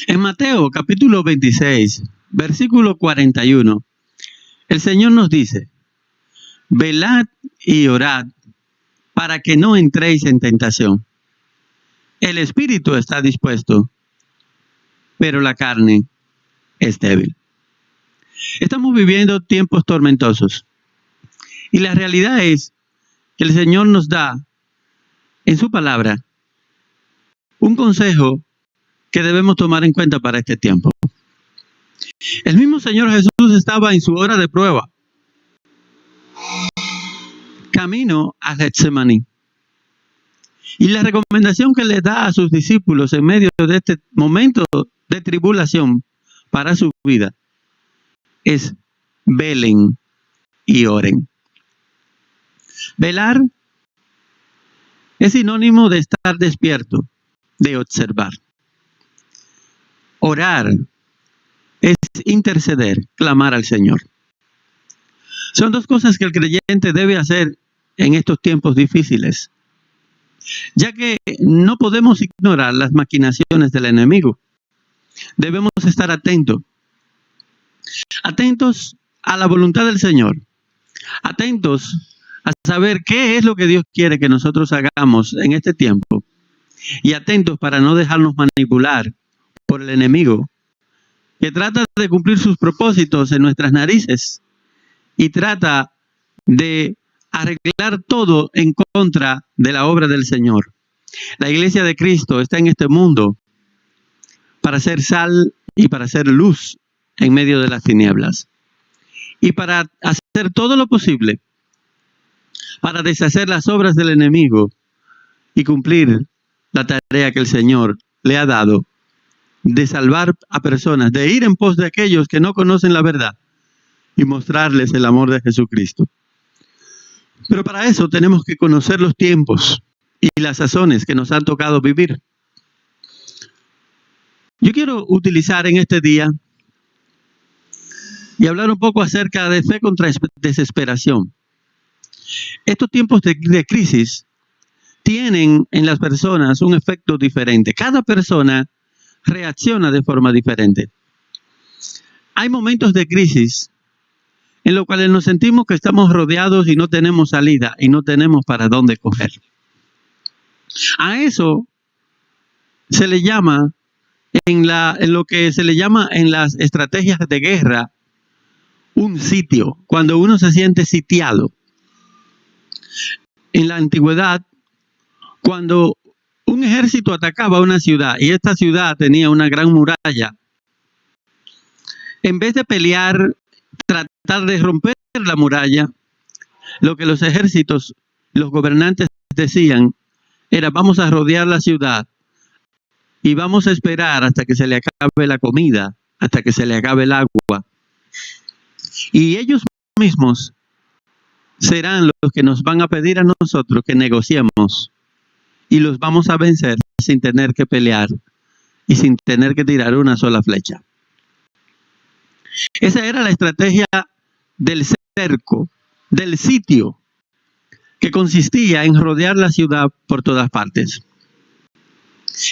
En Mateo capítulo 26, versículo 41, el Señor nos dice: velad y orad para que no entréis en tentación. El espíritu está dispuesto, pero la carne es débil. Estamos viviendo tiempos tormentosos. Y la realidad es que el Señor nos da en su palabra un consejo que debemos tomar en cuenta para este tiempo. El mismo Señor Jesús estaba en su hora de prueba, camino a Getsemaní. Y la recomendación que le da a sus discípulos en medio de este momento de tribulación para su vida es: velen y oren. Velar es sinónimo de estar despierto, de observar. Orar es interceder, clamar al Señor. Son dos cosas que el creyente debe hacer en estos tiempos difíciles, ya que no podemos ignorar las maquinaciones del enemigo. Debemos estar atentos a la voluntad del Señor, atentos a saber qué es lo que Dios quiere que nosotros hagamos en este tiempo, y atentos para no dejarnos manipular por el enemigo, que trata de cumplir sus propósitos en nuestras narices y trata de arreglar todo en contra de la obra del Señor. La iglesia de Cristo está en este mundo para ser sal y para ser luz en medio de las tinieblas, y para hacer todo lo posible para deshacer las obras del enemigo y cumplir la tarea que el Señor le ha dado de salvar a personas, de ir en pos de aquellos que no conocen la verdad y mostrarles el amor de Jesucristo. Pero para eso tenemos que conocer los tiempos y las sazones que nos han tocado vivir. Yo quiero utilizar en este día y hablar un poco acerca de fe contra desesperación. Estos tiempos de crisis tienen en las personas un efecto diferente. Cada persona reacciona de forma diferente. Hay momentos de crisis en los cuales nos sentimos que estamos rodeados y no tenemos salida y no tenemos para dónde coger. A eso se le llama, en lo que se le llama en las estrategias de guerra, un sitio, cuando uno se siente sitiado. En la antigüedad, cuando un ejército atacaba una ciudad y esta ciudad tenía una gran muralla, en vez de pelear, tratar de romper la muralla, lo que los ejércitos, los gobernantes decían era: vamos a rodear la ciudad y vamos a esperar hasta que se le acabe la comida, hasta que se le acabe el agua. Y ellos mismos serán los que nos van a pedir a nosotros que negociemos, y los vamos a vencer sin tener que pelear y sin tener que tirar una sola flecha. Esa era la estrategia del cerco, del sitio, que consistía en rodear la ciudad por todas partes.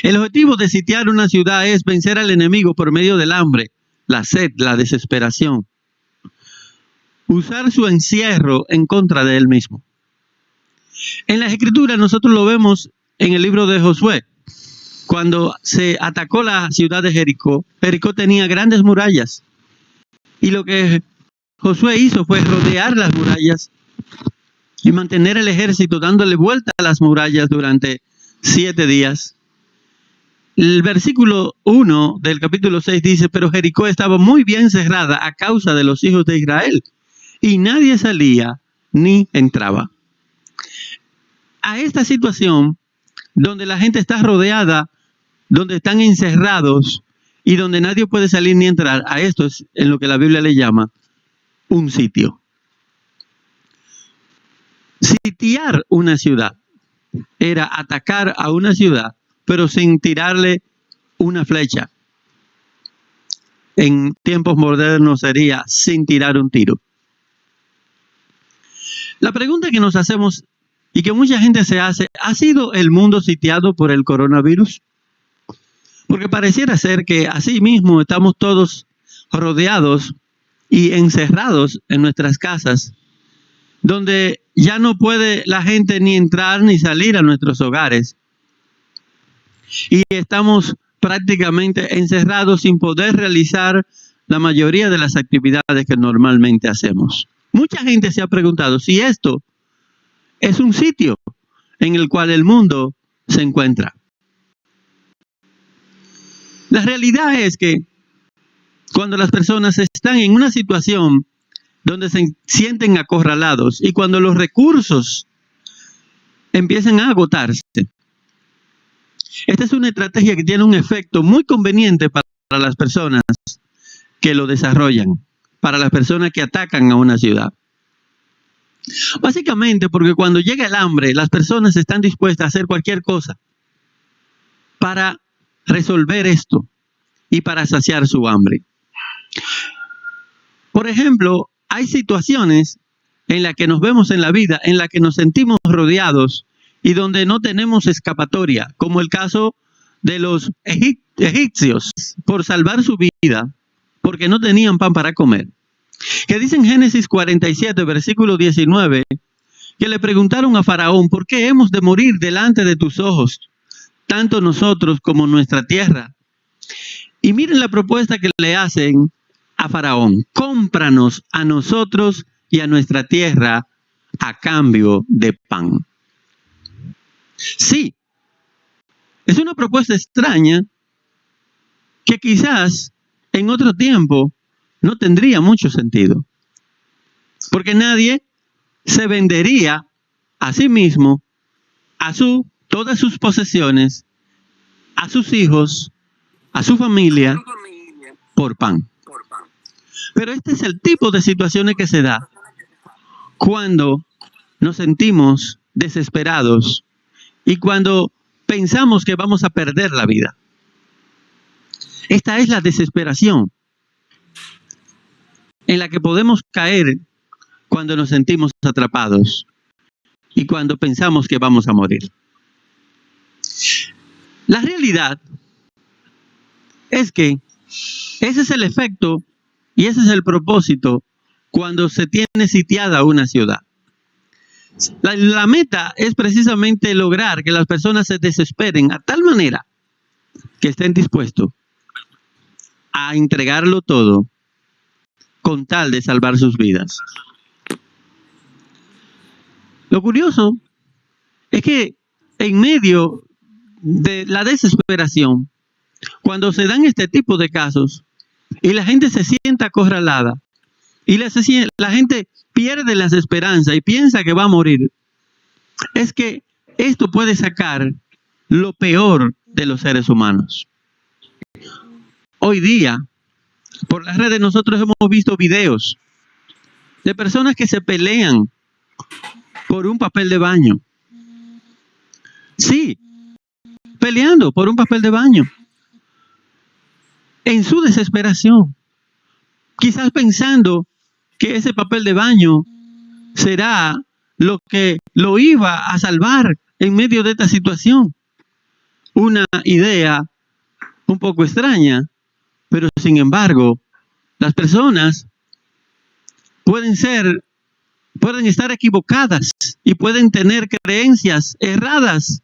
El objetivo de sitiar una ciudad es vencer al enemigo por medio del hambre, la sed, la desesperación. Usar su encierro en contra de él mismo. En las Escrituras nosotros lo vemos en el libro de Josué. Cuando se atacó la ciudad de Jericó, Jericó tenía grandes murallas. Y lo que Josué hizo fue rodear las murallas y mantener el ejército dándole vuelta a las murallas durante 7 días. El versículo 1 del capítulo 6 dice: pero Jericó estaba muy bien cerrada a causa de los hijos de Israel, y nadie salía ni entraba. A esta situación, donde la gente está rodeada, donde están encerrados y donde nadie puede salir ni entrar, a esto es en lo que la Biblia le llama un sitio. Sitiar una ciudad era atacar a una ciudad, pero sin tirarle una flecha. En tiempos modernos sería sin tirar un tiro. La pregunta que nos hacemos y que mucha gente se hace: ¿ha sido el mundo sitiado por el coronavirus? Porque pareciera ser que así mismo estamos todos rodeados y encerrados en nuestras casas, donde ya no puede la gente ni entrar ni salir a nuestros hogares. Y estamos prácticamente encerrados sin poder realizar la mayoría de las actividades que normalmente hacemos. Mucha gente se ha preguntado si esto es un sitio en el cual el mundo se encuentra. La realidad es que cuando las personas están en una situación donde se sienten acorralados y cuando los recursos empiezan a agotarse, esta es una estrategia que tiene un efecto muy conveniente para las personas que lo desarrollan, para las personas que atacan a una ciudad. Básicamente porque cuando llega el hambre, las personas están dispuestas a hacer cualquier cosa para resolver esto y para saciar su hambre. Por ejemplo, hay situaciones en las que nos vemos en la vida, en las que nos sentimos rodeados y donde no tenemos escapatoria, como el caso de los egipcios, por salvar su vida, porque no tenían pan para comer. Que dice en Génesis 47, versículo 19, que le preguntaron a Faraón, ¿por qué hemos de morir delante de tus ojos, tanto nosotros como nuestra tierra? Y miren la propuesta que le hacen a Faraón: cómpranos a nosotros y a nuestra tierra a cambio de pan. Sí, es una propuesta extraña que quizás en otro tiempo no tendría mucho sentido, porque nadie se vendería a sí mismo, todas sus posesiones, a sus hijos, a su familia, por pan. Pero este es el tipo de situaciones que se da cuando nos sentimos desesperados y cuando pensamos que vamos a perder la vida. Esta es la desesperación en la que podemos caer cuando nos sentimos atrapados y cuando pensamos que vamos a morir. La realidad es que ese es el efecto y ese es el propósito cuando se tiene sitiada una ciudad. La meta es precisamente lograr que las personas se desesperen a tal manera que estén dispuestos a entregarlo todo con tal de salvar sus vidas. Lo curioso es que en medio de la desesperación, cuando se dan este tipo de casos y la gente se siente acorralada y la gente pierde las esperanzas y piensa que va a morir, es que esto puede sacar lo peor de los seres humanos. Hoy día, por las redes nosotros hemos visto videos de personas que se pelean por un papel de baño. Sí, peleando por un papel de baño. En su desesperación, quizás pensando que ese papel de baño será lo que lo iba a salvar en medio de esta situación. Una idea un poco extraña, pero sin embargo, las personas pueden estar equivocadas y pueden tener creencias erradas,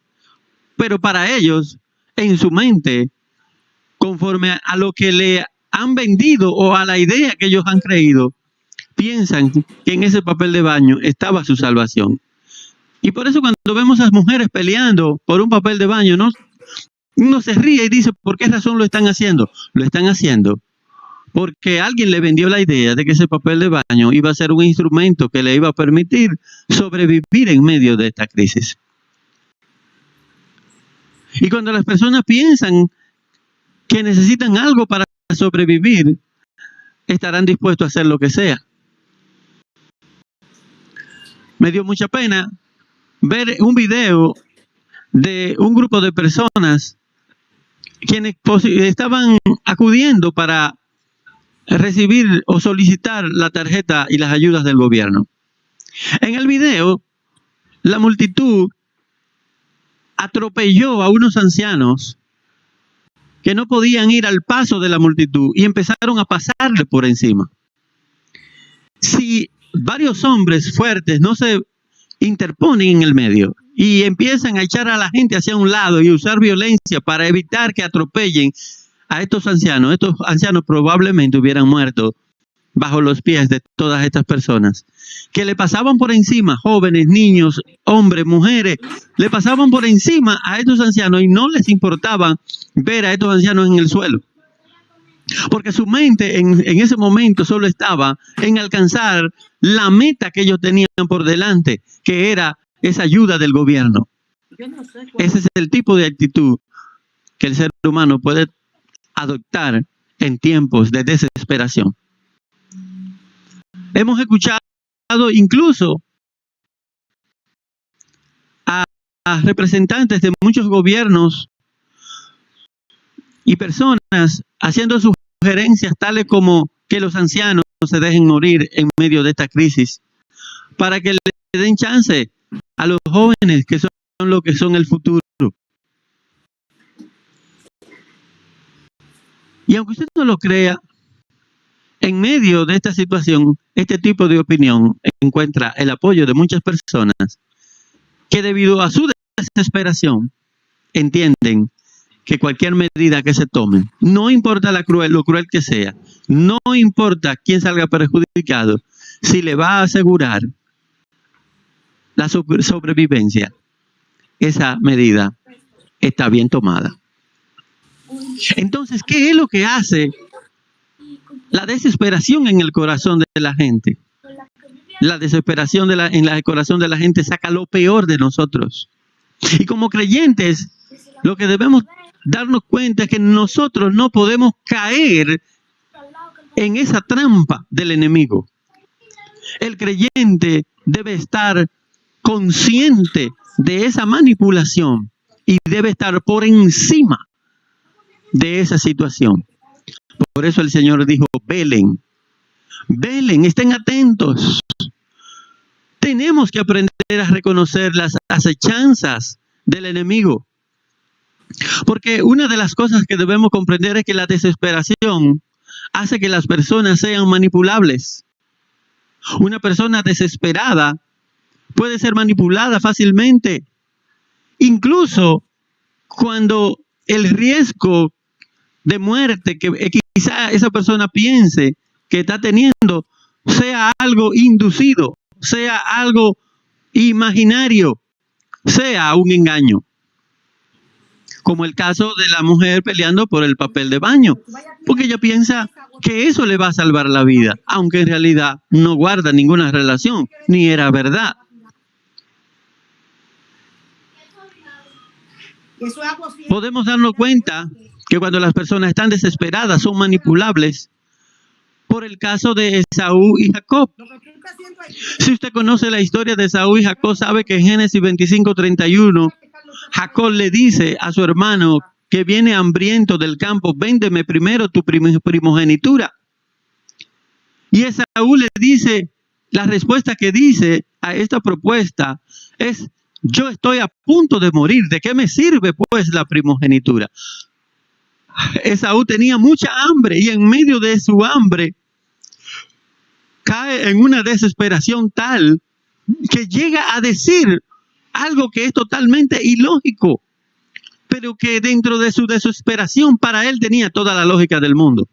pero para ellos, en su mente, conforme a lo que le han vendido o a la idea que ellos han creído, piensan que en ese papel de baño estaba su salvación. Y por eso cuando vemos a las mujeres peleando por un papel de baño, uno se ríe y dice, ¿por qué razón lo están haciendo? Lo están haciendo porque alguien le vendió la idea de que ese papel de baño iba a ser un instrumento que le iba a permitir sobrevivir en medio de esta crisis. Y cuando las personas piensan que necesitan algo para sobrevivir, estarán dispuestos a hacer lo que sea. Me dio mucha pena ver un video de un grupo de personas quienes estaban acudiendo para recibir o solicitar la tarjeta y las ayudas del gobierno. En el video, la multitud atropelló a unos ancianos que no podían ir al paso de la multitud y empezaron a pasarle por encima. Si varios hombres fuertes no se interponen en el medio y empiezan a echar a la gente hacia un lado y usar violencia para evitar que atropellen a estos ancianos probablemente hubieran muerto bajo los pies de todas estas personas que le pasaban por encima, jóvenes, niños, hombres, mujeres, le pasaban por encima a estos ancianos y no les importaba ver a estos ancianos en el suelo. Porque su mente en ese momento solo estaba en alcanzar la meta que ellos tenían por delante, que era esa ayuda del gobierno. Ese es el tipo de actitud que el ser humano puede adoptar en tiempos de desesperación. Hemos escuchado incluso a representantes de muchos gobiernos y personas haciendo sugerencias tales como que los ancianos se dejen morir en medio de esta crisis para que le den chance a los jóvenes que son lo que son el futuro. Y aunque usted no lo crea, en medio de esta situación, este tipo de opinión encuentra el apoyo de muchas personas que debido a su desesperación entienden que cualquier medida que se tome, no importa lo cruel que sea, no importa quién salga perjudicado, si le va a asegurar la sobrevivencia, esa medida está bien tomada. Entonces, ¿qué es lo que hace la desesperación en el corazón de la gente? La desesperación en el corazón de la gente saca lo peor de nosotros. Y como creyentes, lo que debemos darnos cuenta es que nosotros no podemos caer en esa trampa del enemigo. El creyente debe estar consciente de esa manipulación y debe estar por encima de esa situación. Por eso el Señor dijo, velen, velen, estén atentos. Tenemos que aprender a reconocer las acechanzas del enemigo. Porque una de las cosas que debemos comprender es que la desesperación hace que las personas sean manipulables. Una persona desesperada puede ser manipulada fácilmente. Incluso cuando el riesgo de muerte que quizá esa persona piense que está teniendo sea algo inducido, sea algo imaginario, sea un engaño. Como el caso de la mujer peleando por el papel de baño, porque ella piensa que eso le va a salvar la vida, aunque en realidad no guarda ninguna relación, ni era verdad. Podemos darnos cuenta que cuando las personas están desesperadas son manipulables por el caso de Esaú y Jacob. Si usted conoce la historia de Esaú y Jacob, sabe que en Génesis 25:31, Jacob le dice a su hermano que viene hambriento del campo, véndeme primero tu primogenitura. Y Esaú le dice, la respuesta que dice a esta propuesta es, yo estoy a punto de morir, ¿de qué me sirve pues la primogenitura? Esaú tenía mucha hambre y en medio de su hambre cae en una desesperación tal que llega a decir algo que es totalmente ilógico, pero que dentro de su desesperación para él tenía toda la lógica del mundo.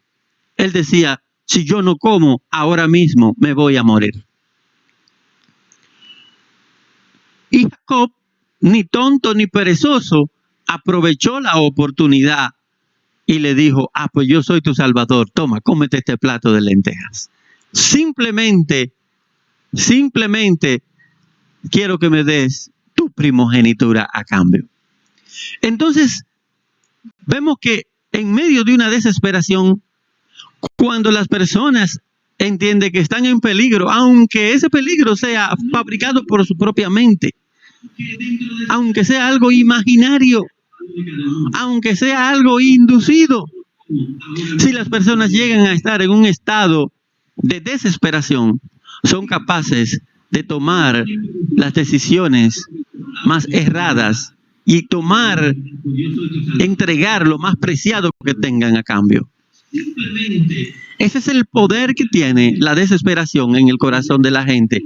Él decía, si yo no como, ahora mismo me voy a morir. Y Jacob, ni tonto ni perezoso, aprovechó la oportunidad y le dijo, pues yo soy tu salvador, toma, cómete este plato de lentejas. Simplemente quiero que me des tu primogenitura a cambio. Entonces, vemos que en medio de una desesperación, cuando las personas entienden que están en peligro, aunque ese peligro sea fabricado por su propia mente, aunque sea algo imaginario, aunque sea algo inducido, si las personas llegan a estar en un estado de desesperación, son capaces de tomar las decisiones más erradas y tomar, entregar lo más preciado que tengan a cambio. Ese es el poder que tiene la desesperación en el corazón de la gente.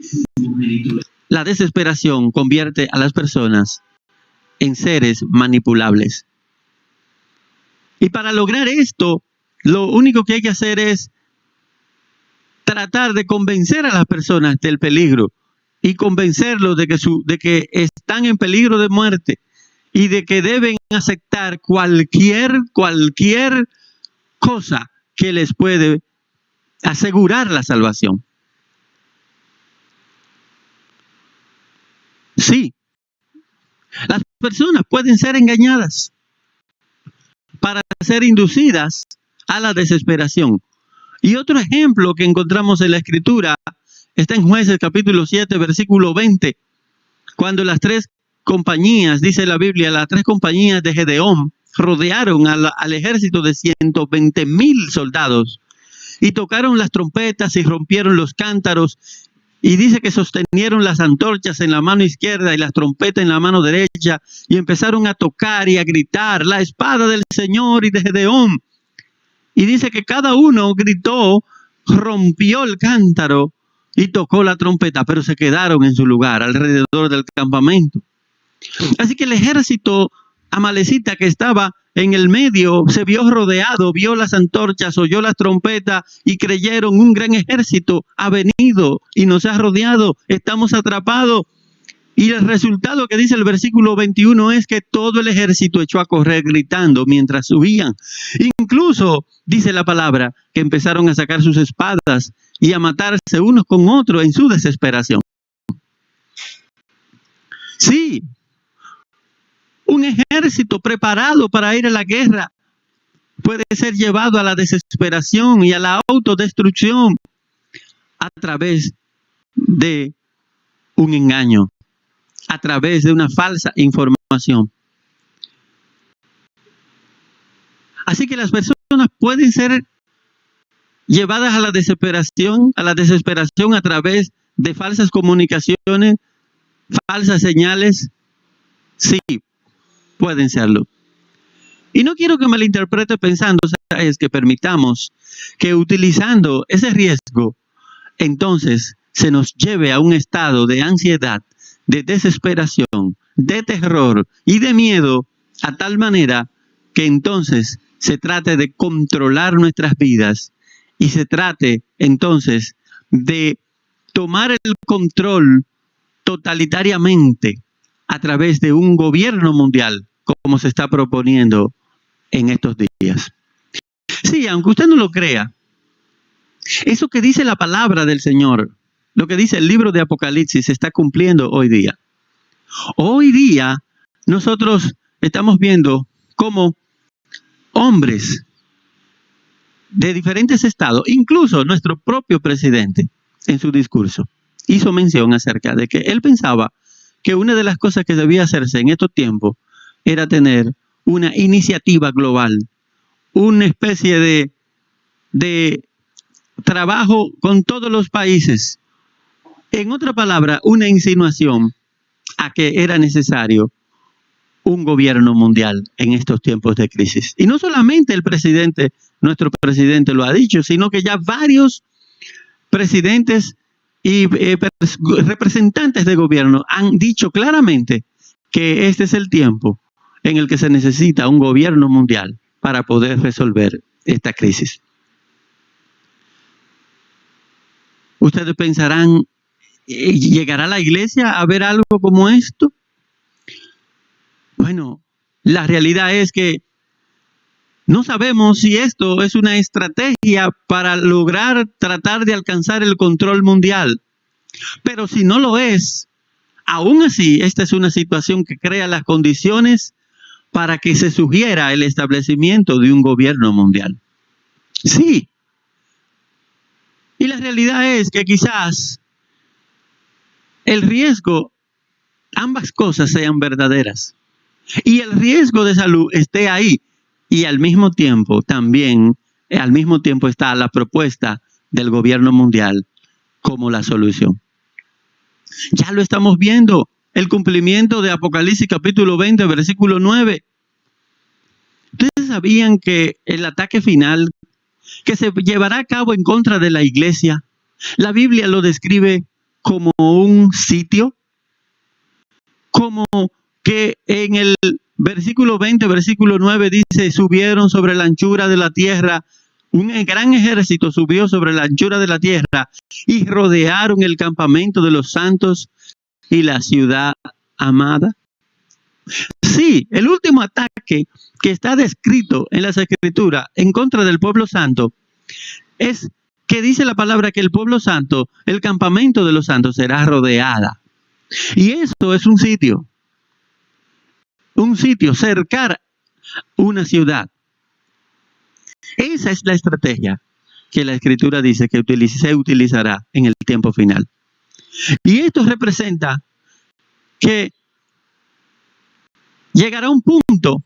La desesperación convierte a las personas en seres manipulables. Y para lograr esto, lo único que hay que hacer es tratar de convencer a las personas del peligro y convencerlos de que están en peligro de muerte y de que deben aceptar cualquier cosa que les puede asegurar la salvación. Sí, las personas pueden ser engañadas para ser inducidas a la desesperación. Y otro ejemplo que encontramos en la Escritura está en Jueces capítulo 7, versículo 20, cuando las tres compañías, dice la Biblia, las tres compañías de Gedeón rodearon al ejército de 120,000 soldados y tocaron las trompetas y rompieron los cántaros. Y dice que sostenieron las antorchas en la mano izquierda y las trompetas en la mano derecha y empezaron a tocar y a gritar la espada del Señor y de Gedeón. Y dice que cada uno gritó, rompió el cántaro y tocó la trompeta, pero se quedaron en su lugar alrededor del campamento. Así que el ejército amalecita que estaba en el medio se vio rodeado, vio las antorchas, oyó las trompetas y creyeron: un gran ejército ha venido y nos ha rodeado, estamos atrapados. Y el resultado que dice el versículo 21 es que todo el ejército echó a correr gritando mientras huían. Incluso dice la palabra que empezaron a sacar sus espadas y a matarse unos con otros en su desesperación. Sí, un ejército preparado para ir a la guerra puede ser llevado a la desesperación y a la autodestrucción a través de un engaño, a través de una falsa información. Así que las personas pueden ser llevadas a la desesperación a través de falsas comunicaciones, falsas señales. Sí, pueden serlo. Y no quiero que me lo interprete pensando, es que permitamos que utilizando ese riesgo, entonces se nos lleve a un estado de ansiedad, de desesperación, de terror y de miedo, a tal manera que entonces se trate de controlar nuestras vidas y se trate entonces de tomar el control totalitariamente a través de un gobierno mundial, como se está proponiendo en estos días. Sí, aunque usted no lo crea, eso que dice la palabra del Señor, lo que dice el libro de Apocalipsis, se está cumpliendo hoy día. Hoy día nosotros estamos viendo cómo hombres de diferentes estados, incluso nuestro propio presidente, en su discurso, hizo mención acerca de que él pensaba que una de las cosas que debía hacerse en estos tiempos era tener una iniciativa global, una especie de trabajo con todos los países. En otra palabra, una insinuación a que era necesario un gobierno mundial en estos tiempos de crisis. Y no solamente el presidente, nuestro presidente lo ha dicho, sino que ya varios presidentes y representantes de gobierno han dicho claramente que este es el tiempo en el que se necesita un gobierno mundial para poder resolver esta crisis. Ustedes pensarán, ¿llegará la iglesia a ver algo como esto? Bueno, la realidad es que no sabemos si esto es una estrategia para lograr tratar de alcanzar el control mundial. Pero si no lo es, aún así, esta es una situación que crea las condiciones para que se sugiera el establecimiento de un gobierno mundial. Sí. Y la realidad es que quizás el riesgo, ambas cosas sean verdaderas. Y el riesgo de salud esté ahí. Y al mismo tiempo también, está la propuesta del gobierno mundial como la solución. Ya lo estamos viendo el cumplimiento de Apocalipsis capítulo 20, versículo 9. ¿Ustedes sabían que el ataque final que se llevará a cabo en contra de la iglesia, la Biblia lo describe como un sitio? Como que en el versículo 20, versículo 9 dice, subieron sobre la anchura de la tierra, un gran ejército subió sobre la anchura de la tierra y rodearon el campamento de los santos y la ciudad amada. Sí, el último ataque que está descrito en las Escrituras en contra del pueblo santo es que dice la palabra que el pueblo santo, el campamento de los santos será rodeada. Y eso es un sitio, cercar una ciudad. Esa es la estrategia que la Escritura dice que se utilizará en el tiempo final. Y esto representa que llegará un punto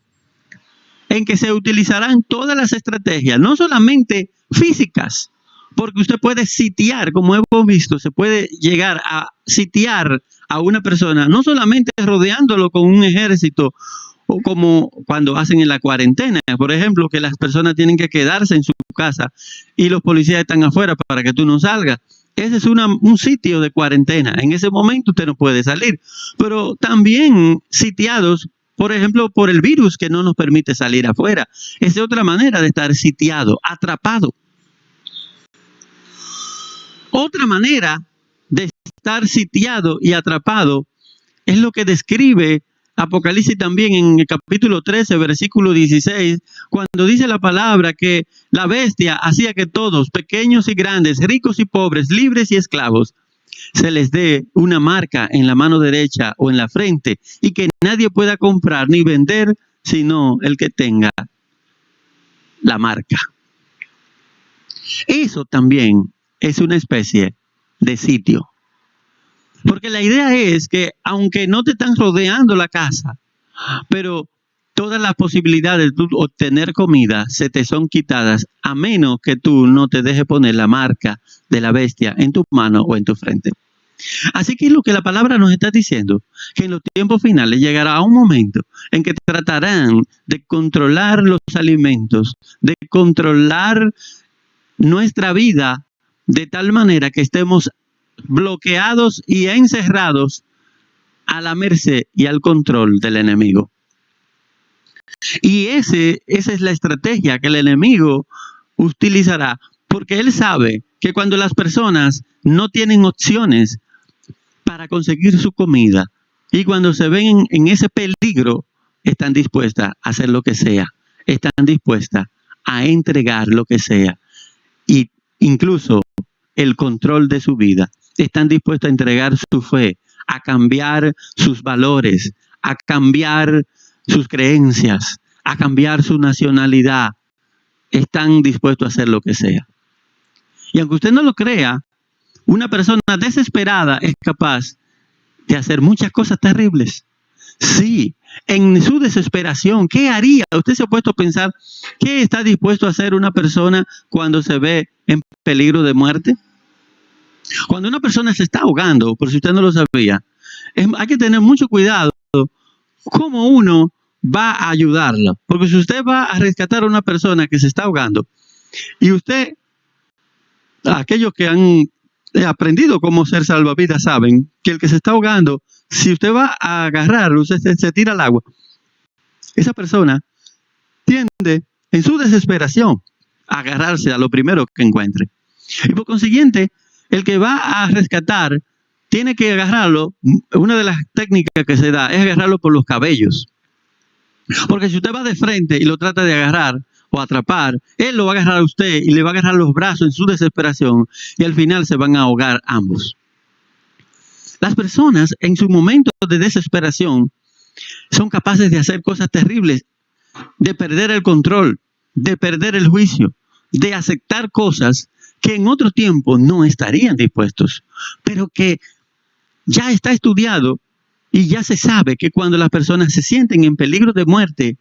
en que se utilizarán todas las estrategias, no solamente físicas, porque usted puede sitiar, como hemos visto, se puede llegar a sitiar a una persona, no solamente rodeándolo con un ejército, o como cuando hacen en la cuarentena, por ejemplo, que las personas tienen que quedarse en su casa y los policías están afuera para que tú no salgas. Ese es un sitio de cuarentena. En ese momento usted no puede salir. Pero también sitiados, por ejemplo, por el virus que no nos permite salir afuera. Esa es otra manera de estar sitiado, atrapado. Otra manera de estar sitiado y atrapado es lo que describe Apocalipsis también en el capítulo 13, versículo 16, cuando dice la palabra que la bestia hacía que todos, pequeños y grandes, ricos y pobres, libres y esclavos, se les dé una marca en la mano derecha o en la frente y que nadie pueda comprar ni vender sino el que tenga la marca. Eso también es una especie de sitio. Porque la idea es que aunque no te están rodeando la casa, pero todas las posibilidades de obtener comida se te son quitadas a menos que tú no te dejes poner la marca de la bestia en tu mano o en tu frente. Así que lo que la palabra nos está diciendo, que en los tiempos finales llegará un momento en que tratarán de controlar los alimentos, de controlar nuestra vida de tal manera que estemos bloqueados y encerrados a la merced y al control del enemigo. Y esa es la estrategia que el enemigo utilizará, porque él sabe que cuando las personas no tienen opciones para conseguir su comida y cuando se ven en ese peligro, están dispuestas a hacer lo que sea, están dispuestas a entregar lo que sea, y incluso el control de su vida. Están dispuestos a entregar su fe, a cambiar sus valores, a cambiar sus creencias, a cambiar su nacionalidad. Están dispuestos a hacer lo que sea. Y aunque usted no lo crea, una persona desesperada es capaz de hacer muchas cosas terribles. Sí, en su desesperación, ¿qué haría? Usted se ha puesto a pensar, ¿qué está dispuesto a hacer una persona cuando se ve en peligro de muerte? Cuando una persona se está ahogando, por si usted no lo sabía, hay que tener mucho cuidado cómo uno va a ayudarlo. Porque si usted va a rescatar a una persona que se está ahogando y usted, aquellos que han aprendido cómo ser salvavidas saben que el que se está ahogando, si usted va a agarrarlo, usted se tira al agua. Esa persona tiende en su desesperación a agarrarse a lo primero que encuentre. Y por consiguiente, el que va a rescatar tiene que agarrarlo. Una de las técnicas que se da es agarrarlo por los cabellos. Porque si usted va de frente y lo trata de agarrar o atrapar, él lo va a agarrar a usted y le va a agarrar los brazos en su desesperación y al final se van a ahogar ambos. Las personas en su momento de desesperación son capaces de hacer cosas terribles, de perder el control, de perder el juicio, de aceptar cosas que en otro tiempo no estarían dispuestos, pero que ya está estudiado y ya se sabe que cuando las personas se sienten en peligro de muerte,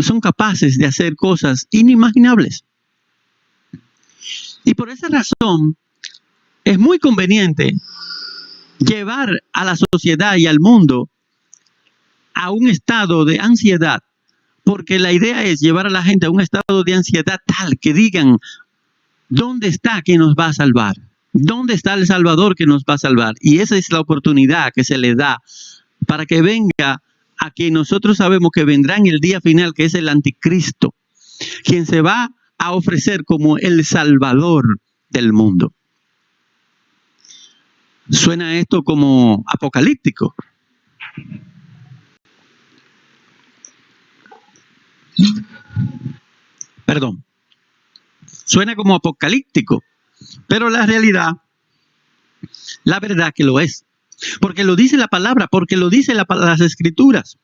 son capaces de hacer cosas inimaginables. Y por esa razón es muy conveniente llevar a la sociedad y al mundo a un estado de ansiedad, porque la idea es llevar a la gente a un estado de ansiedad tal que digan, ¿dónde está quien nos va a salvar? ¿Dónde está el Salvador que nos va a salvar? Y esa es la oportunidad que se le da para que venga a quien nosotros sabemos que vendrá en el día final, que es el anticristo, quien se va a ofrecer como el Salvador del mundo. Suena esto como apocalíptico. Perdón. Suena como apocalíptico, pero la realidad, la verdad que lo es. Porque lo dice la palabra, porque lo dice las escrituras.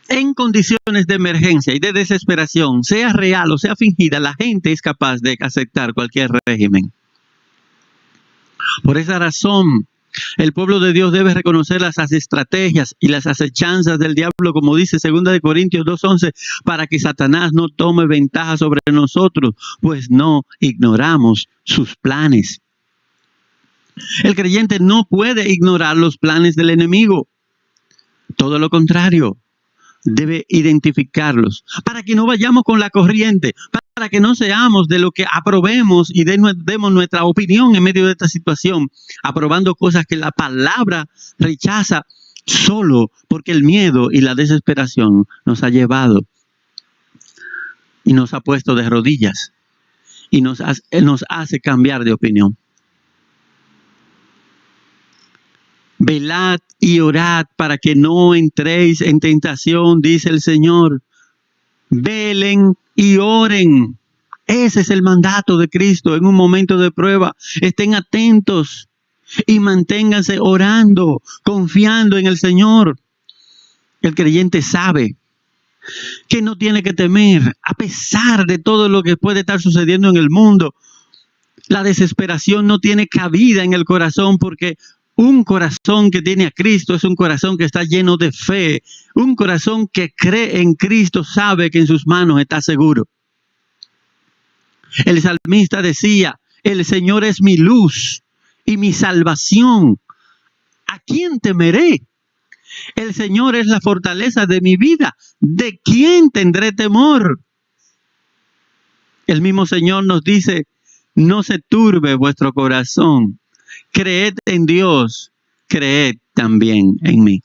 En condiciones de emergencia y de desesperación, sea real o sea fingida, la gente es capaz de aceptar cualquier régimen. Por esa razón, el pueblo de Dios debe reconocer las estrategias y las acechanzas del diablo, como dice 2 Corintios 2:11, para que Satanás no tome ventaja sobre nosotros, pues no ignoramos sus planes. El creyente no puede ignorar los planes del enemigo. Todo lo contrario, debe identificarlos para que no vayamos con la corriente, para que no seamos de lo que aprobemos y demos nuestra opinión en medio de esta situación, aprobando cosas que la palabra rechaza solo porque el miedo y la desesperación nos ha llevado y nos ha puesto de rodillas y nos hace cambiar de opinión. Velad y orad para que no entréis en tentación, dice el Señor. Velen y oren. Ese es el mandato de Cristo en un momento de prueba. Estén atentos y manténganse orando, confiando en el Señor. El creyente sabe que no tiene que temer a pesar de todo lo que puede estar sucediendo en el mundo. La desesperación no tiene cabida en el corazón, porque un corazón que tiene a Cristo es un corazón que está lleno de fe. Un corazón que cree en Cristo sabe que en sus manos está seguro. El salmista decía, el Señor es mi luz y mi salvación. ¿A quién temeré? El Señor es la fortaleza de mi vida. ¿De quién tendré temor? El mismo Señor nos dice, no se turbe vuestro corazón. Creed en Dios, creed también en mí.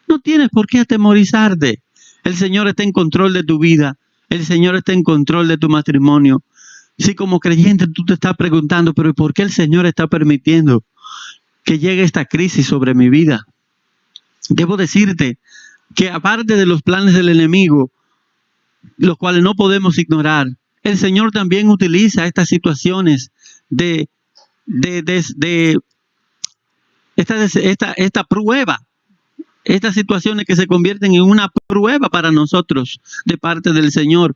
No tienes por qué atemorizarte. El Señor está en control de tu vida. El Señor está en control de tu matrimonio. Si como creyente tú te estás preguntando, pero ¿por qué el Señor está permitiendo que llegue esta crisis sobre mi vida? Debo decirte que aparte de los planes del enemigo, los cuales no podemos ignorar, el Señor también utiliza estas situaciones esta prueba, estas situaciones que se convierten en una prueba para nosotros de parte del Señor.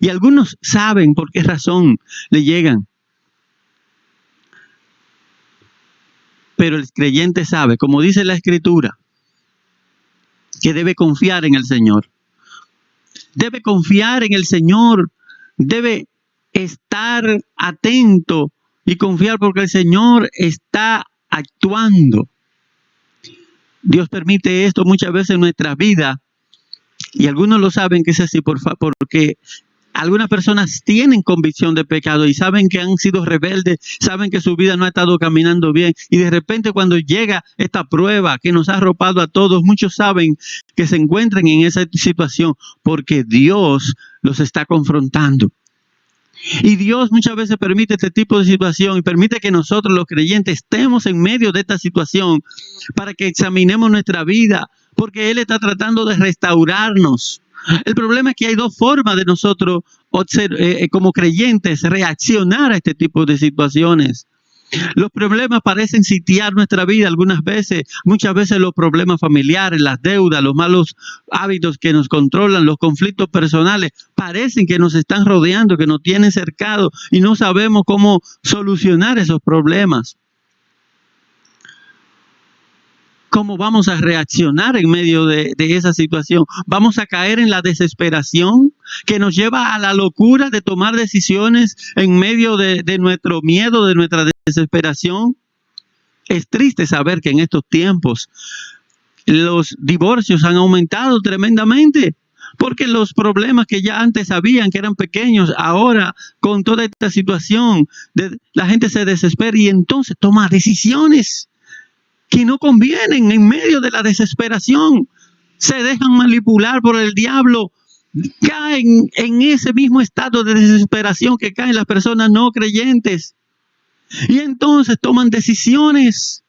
Y algunos saben por qué razón le llegan. Pero el creyente sabe, como dice la Escritura, que debe confiar en el Señor. Debe confiar en el Señor. Debe estar atento y confiar porque el Señor está actuando. Dios permite esto muchas veces en nuestra vida y algunos lo saben que es así porque algunas personas tienen convicción de pecado y saben que han sido rebeldes, saben que su vida no ha estado caminando bien y de repente cuando llega esta prueba que nos ha arropado a todos, muchos saben que se encuentran en esa situación porque Dios los está confrontando. Y Dios muchas veces permite este tipo de situación y permite que nosotros los creyentes estemos en medio de esta situación para que examinemos nuestra vida, porque Él está tratando de restaurarnos. El problema es que hay dos formas de nosotros como creyentes reaccionar a este tipo de situaciones. Los problemas parecen sitiar nuestra vida algunas veces, muchas veces los problemas familiares, las deudas, los malos hábitos que nos controlan, los conflictos personales, parecen que nos están rodeando, que nos tienen cercados y no sabemos cómo solucionar esos problemas. ¿Cómo vamos a reaccionar en medio de esa situación? ¿Vamos a caer en la desesperación que nos lleva a la locura de tomar decisiones en medio de nuestro miedo, de nuestra desesperación? Es triste saber que en estos tiempos los divorcios han aumentado tremendamente, porque los problemas que ya antes sabían que eran pequeños, ahora con toda esta situación, la gente se desespera y entonces toma decisiones que no convienen en medio de la desesperación. Se dejan manipular por el diablo, caen en ese mismo estado de desesperación que caen las personas no creyentes. Y entonces toman decisiones.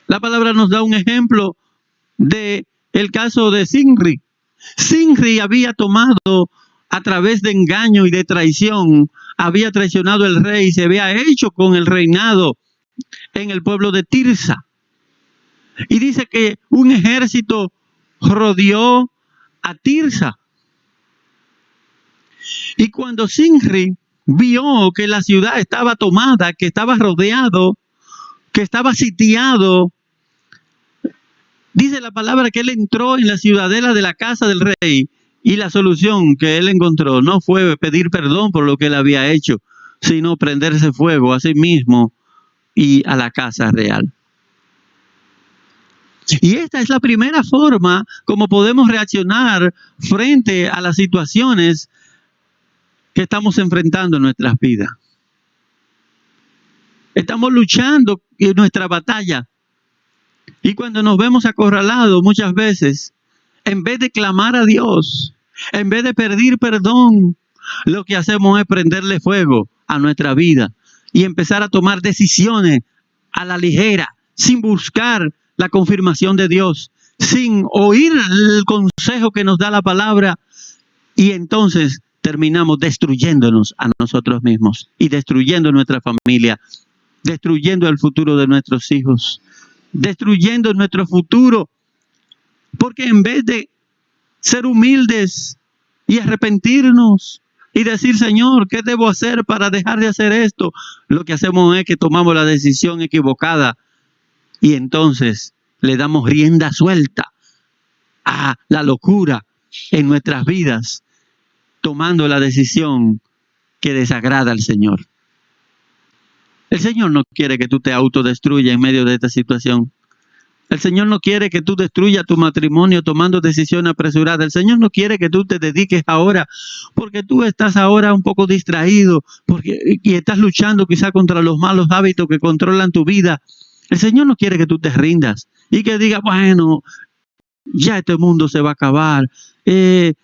La palabra nos da un ejemplo de el caso de Zimri. Zimri había tomado a través de engaño y de traición, había traicionado al rey, se había hecho con el reinado en el pueblo de Tirsa. Y dice que un ejército rodeó a Tirsa. Y cuando Zimri vio que la ciudad estaba tomada, que estaba rodeado, que estaba sitiado, dice la palabra que él entró en la ciudadela de la casa del rey y la solución que él encontró no fue pedir perdón por lo que él había hecho, sino prenderse fuego a sí mismo y a la casa real. Y esta es la primera forma como podemos reaccionar frente a las situaciones que estamos enfrentando en nuestras vidas. Estamos luchando en nuestra batalla. Y cuando nos vemos acorralados muchas veces, en vez de clamar a Dios, en vez de pedir perdón, lo que hacemos es prenderle fuego a nuestra vida y empezar a tomar decisiones a la ligera, sin buscar la confirmación de Dios, sin oír el consejo que nos da la palabra, y entonces terminamos destruyéndonos a nosotros mismos y destruyendo nuestra familia, destruyendo el futuro de nuestros hijos, destruyendo nuestro futuro, porque en vez de ser humildes y arrepentirnos y decir, Señor, ¿qué debo hacer para dejar de hacer esto? Lo que hacemos es que tomamos la decisión equivocada y entonces le damos rienda suelta a la locura en nuestras vidas, tomando la decisión que desagrada al Señor. El Señor no quiere que tú te autodestruyas en medio de esta situación. El Señor no quiere que tú destruyas tu matrimonio tomando decisiones apresuradas. El Señor no quiere que tú te dediques ahora, porque tú estás ahora un poco distraído y estás luchando quizá contra los malos hábitos que controlan tu vida. El Señor no quiere que tú te rindas y que digas, bueno, ya este mundo se va a acabar. ¿Qué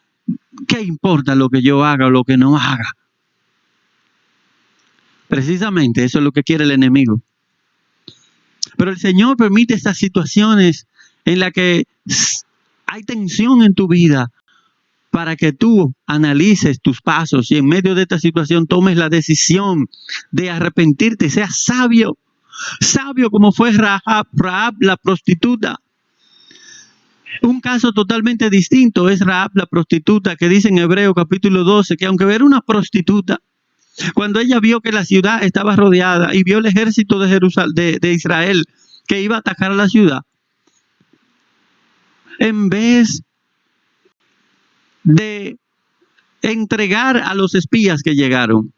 importa lo que yo haga o lo que no haga? Precisamente eso es lo que quiere el enemigo. Pero el Señor permite estas situaciones en las que hay tensión en tu vida para que tú analices tus pasos y en medio de esta situación tomes la decisión de arrepentirte, seas sabio, sabio como fue Rahab la prostituta. Un caso totalmente distinto es Rahab la prostituta, que dice en Hebreo capítulo 12 que aunque era una prostituta, cuando ella vio que la ciudad estaba rodeada y vio el ejército de Jerusalén, de Israel que iba a atacar a la ciudad, en vez de entregar a los espías que llegaron,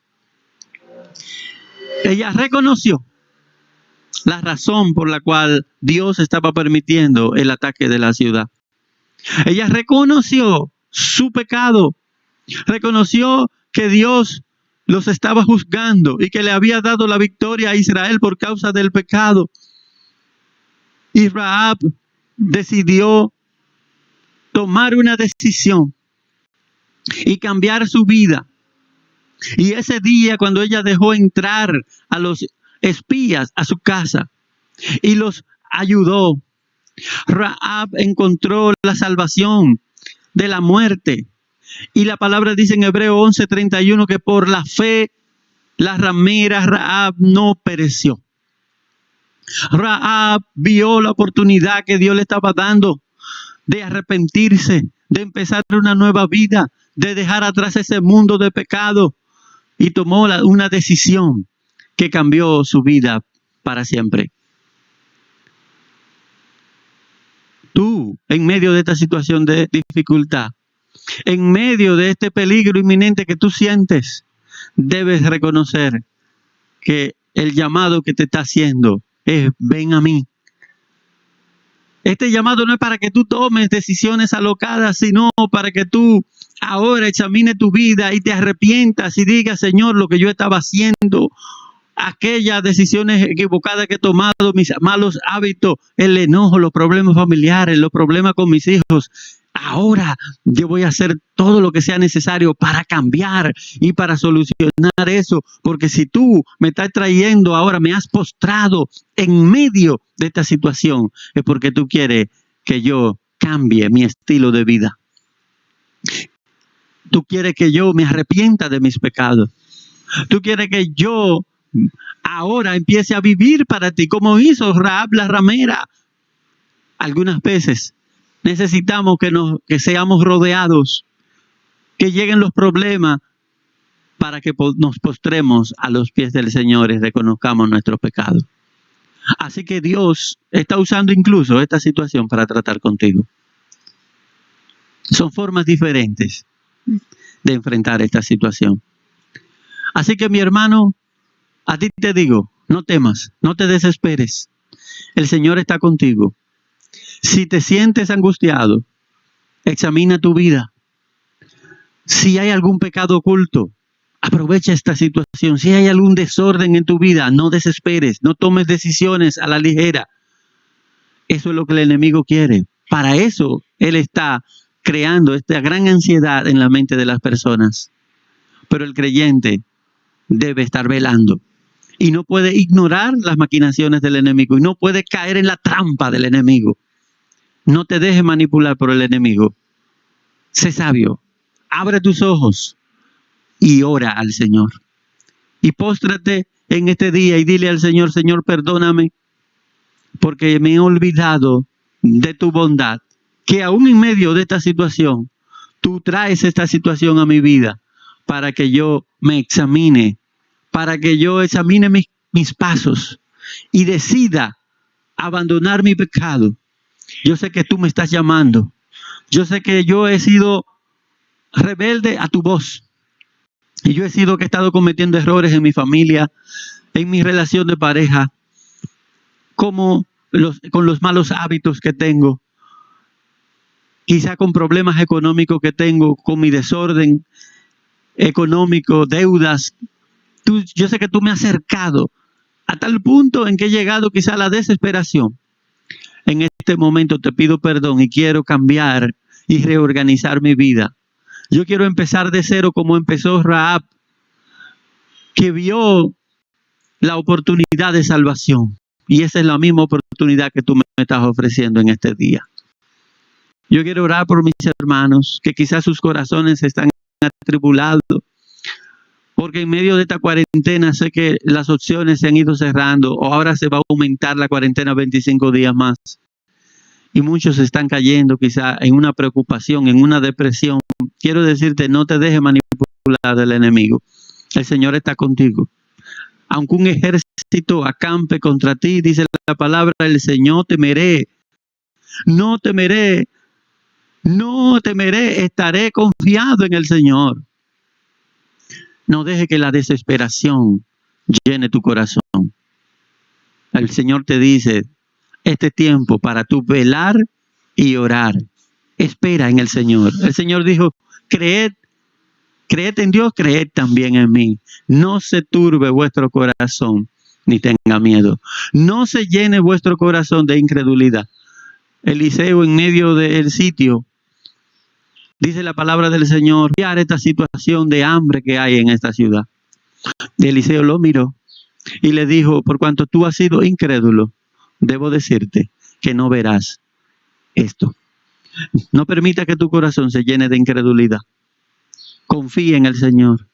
ella reconoció la razón por la cual Dios estaba permitiendo el ataque de la ciudad. Ella reconoció su pecado, reconoció que Dios los estaba juzgando y que le había dado la victoria a Israel por causa del pecado. Y Rahab decidió tomar una decisión y cambiar su vida. Y ese día, cuando ella dejó entrar a los espías a su casa y los ayudó, Rahab encontró la salvación de la muerte. Y la palabra dice en Hebreo 11:31 que por la fe la ramera Rahab no pereció. Rahab vio la oportunidad que Dios le estaba dando de arrepentirse, de empezar una nueva vida, de dejar atrás ese mundo de pecado, y tomó una decisión que cambió su vida para siempre. Tú, en medio de esta situación de dificultad, en medio de este peligro inminente que tú sientes, debes reconocer que el llamado que te está haciendo es: ven a mí. Este llamado no es para que tú tomes decisiones alocadas, sino para que tú ahora examine tu vida y te arrepientas y digas: Señor, lo que yo estaba haciendo, aquellas decisiones equivocadas que he tomado, mis malos hábitos, el enojo, los problemas familiares, los problemas con mis hijos, ahora yo voy a hacer todo lo que sea necesario para cambiar y para solucionar eso. Porque si tú me estás trayendo ahora, me has postrado en medio de esta situación, es porque tú quieres que yo cambie mi estilo de vida. Tú quieres que yo me arrepienta de mis pecados. Tú quieres que yo ahora empiece a vivir para ti, como hizo Rahab la ramera. Algunas veces necesitamos que seamos rodeados, que lleguen los problemas para que nos postremos a los pies del Señor y reconozcamos nuestros pecados. Así que Dios está usando incluso esta situación para tratar contigo. Son formas diferentes de enfrentar esta situación. Así que, mi hermano, a ti te digo, no temas, no te desesperes. El Señor está contigo. Si te sientes angustiado, examina tu vida. Si hay algún pecado oculto, aprovecha esta situación. Si hay algún desorden en tu vida, no desesperes, no tomes decisiones a la ligera. Eso es lo que el enemigo quiere. Para eso él está creando esta gran ansiedad en la mente de las personas. Pero el creyente debe estar velando y no puede ignorar las maquinaciones del enemigo y no puede caer en la trampa del enemigo. No te dejes manipular por el enemigo. Sé sabio, abre tus ojos y ora al Señor. Y póstrate en este día y dile al Señor: Señor, perdóname porque me he olvidado de tu bondad, que aún en medio de esta situación, tú traes esta situación a mi vida para que yo me examine, para que yo examine mis pasos y decida abandonar mi pecado. Yo sé que tú me estás llamando. Yo sé que yo he sido rebelde a tu voz. Y yo he sido que he estado cometiendo errores en mi familia, en mi relación de pareja, con los malos hábitos que tengo. Quizá con problemas económicos que tengo, con mi desorden económico, deudas. Yo sé que tú me has acercado a tal punto en que he llegado quizá a la desesperación. En este momento te pido perdón y quiero cambiar y reorganizar mi vida. Yo quiero empezar de cero como empezó Rahab, que vio la oportunidad de salvación. Y esa es la misma oportunidad que tú me estás ofreciendo en este día. Yo quiero orar por mis hermanos, que quizás sus corazones están atribulados, porque en medio de esta cuarentena sé que las opciones se han ido cerrando, o ahora se va a aumentar la cuarentena 25 días más. Y muchos están cayendo quizá en una preocupación, en una depresión. Quiero decirte, no te dejes manipular del enemigo. El Señor está contigo. Aunque un ejército acampe contra ti, dice la palabra, el Señor temeré. No temeré. No temeré, estaré confiado en el Señor. No deje que la desesperación llene tu corazón. El Señor te dice, este tiempo para tú velar y orar. Espera en el Señor. El Señor dijo, creed en Dios, creed también en mí. No se turbe vuestro corazón, ni tenga miedo. No se llene vuestro corazón de incredulidad. Eliseo, en medio del sitio, dice la palabra del Señor, enviar esta situación de hambre que hay en esta ciudad. Eliseo lo miró y le dijo, por cuanto tú has sido incrédulo, debo decirte que no verás esto. No permita que tu corazón se llene de incredulidad. Confía en el Señor.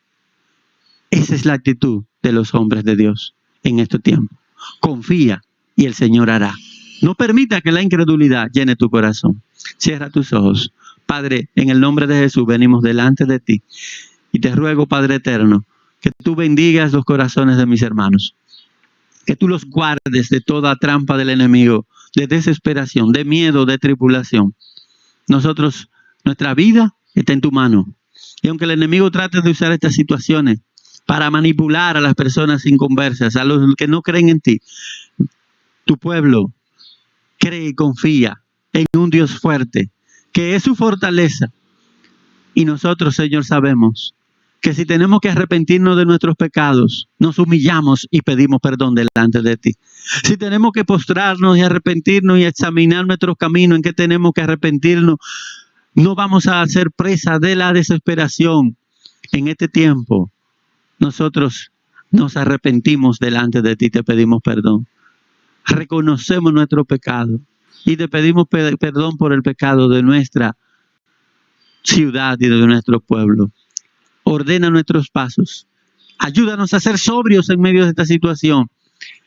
Esa es la actitud de los hombres de Dios en este tiempo. Confía y el Señor hará. No permita que la incredulidad llene tu corazón. Cierra tus ojos. Padre, en el nombre de Jesús venimos delante de ti y te ruego, Padre eterno, que tú bendigas los corazones de mis hermanos, que tú los guardes de toda trampa del enemigo, de desesperación, de miedo, de tribulación. Nuestra vida está en tu mano. Y aunque el enemigo trate de usar estas situaciones para manipular a las personas inconversas, a los que no creen en ti, tu pueblo cree y confía en un Dios fuerte, que es su fortaleza. Y nosotros, Señor, sabemos que si tenemos que arrepentirnos de nuestros pecados, nos humillamos y pedimos perdón delante de ti. Si tenemos que postrarnos y arrepentirnos y examinar nuestros caminos en que tenemos que arrepentirnos, no vamos a ser presa de la desesperación. En este tiempo, nosotros nos arrepentimos delante de ti, te pedimos perdón. Reconocemos nuestro pecado y te pedimos perdón por el pecado de nuestra ciudad y de nuestro pueblo. Ordena nuestros pasos. Ayúdanos a ser sobrios en medio de esta situación.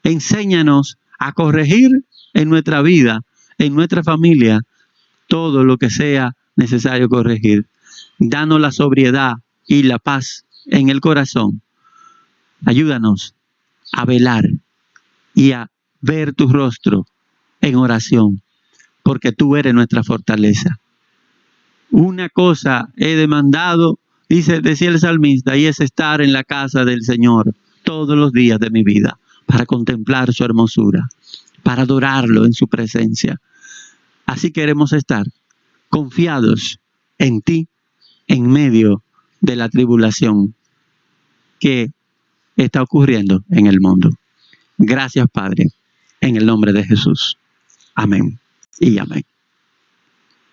Enséñanos a corregir en nuestra vida, en nuestra familia, todo lo que sea necesario corregir. Danos la sobriedad y la paz en el corazón. Ayúdanos a velar y a ver tu rostro en oración, porque tú eres nuestra fortaleza. Una cosa he demandado, decía el salmista, y es estar en la casa del Señor todos los días de mi vida, para contemplar su hermosura, para adorarlo en su presencia. Así queremos estar confiados en ti en medio de la tribulación que está ocurriendo en el mundo. Gracias, Padre, en el nombre de Jesús. Amén y amén.